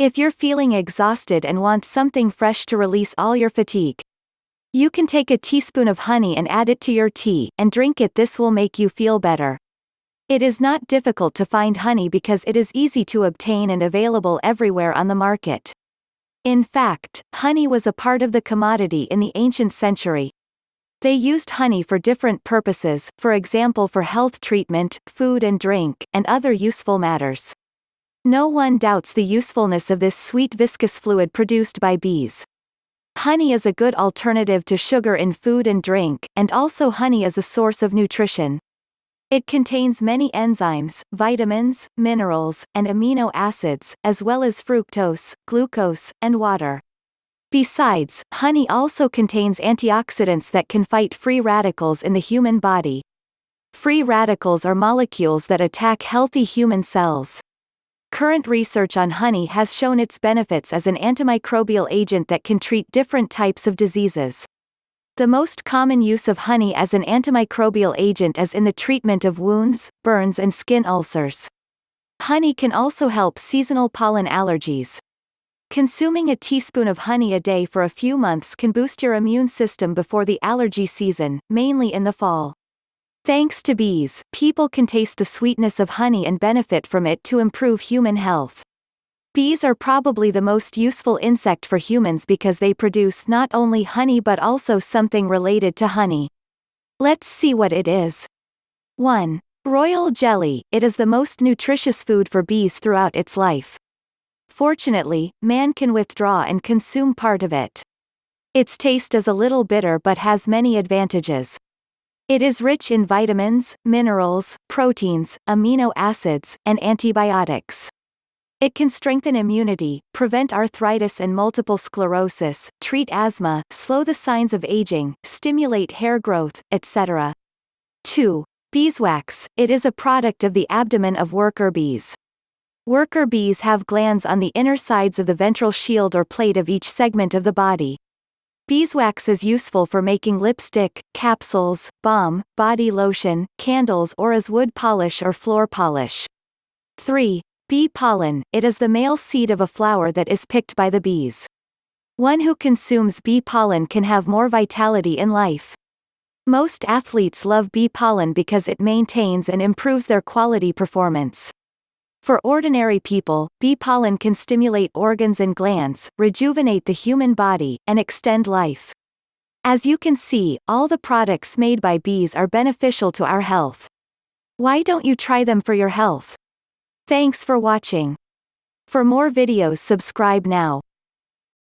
If you're feeling exhausted and want something fresh to release all your fatigue, you can take a teaspoon of honey and add it to your tea, and drink it. This will make you feel better. It is not difficult to find honey because it is easy to obtain and available everywhere on the market. In fact, honey was a part of the commodity in the ancient century. They used honey for different purposes, for example for health treatment, food and drink, and other useful matters. No one doubts the usefulness of this sweet viscous fluid produced by bees. Honey is a good alternative to sugar in food and drink, and also honey is a source of nutrition. It contains many enzymes, vitamins, minerals, and amino acids, as well as fructose, glucose, and water. Besides, honey also contains antioxidants that can fight free radicals in the human body. Free radicals are molecules that attack healthy human cells. Current research on honey has shown its benefits as an antimicrobial agent that can treat different types of diseases. The most common use of honey as an antimicrobial agent is in the treatment of wounds, burns and skin ulcers. Honey can also help seasonal pollen allergies. Consuming a teaspoon of honey a day for a few months can boost your immune system before the allergy season, mainly in the fall. Thanks to bees, people can taste the sweetness of honey and benefit from it to improve human health. Bees are probably the most useful insect for humans because they produce not only honey but also something related to honey. Let's see what it is. 1. Royal jelly. It is the most nutritious food for bees throughout its life. Fortunately, man can withdraw and consume part of it. Its taste is a little bitter but has many advantages. It is rich in vitamins, minerals, proteins, amino acids, and antibiotics. It can strengthen immunity, prevent arthritis and multiple sclerosis, treat asthma, slow the signs of aging, stimulate hair growth, etc. 2. Beeswax. It is a product of the abdomen of worker bees. Worker bees have glands on the inner sides of the ventral shield or plate of each segment of the body. Beeswax is useful for making lipstick, capsules, balm, body lotion, candles or as wood polish or floor polish. 3. Bee pollen. It is the male seed of a flower that is picked by the bees. One who consumes bee pollen can have more vitality in life. Most athletes love bee pollen because it maintains and improves their quality performance. For ordinary people, bee pollen can stimulate organs and glands, rejuvenate the human body, and extend life. As you can see, all the products made by bees are beneficial to our health. Why don't you try them for your health? Thanks for watching. For more videos, subscribe now.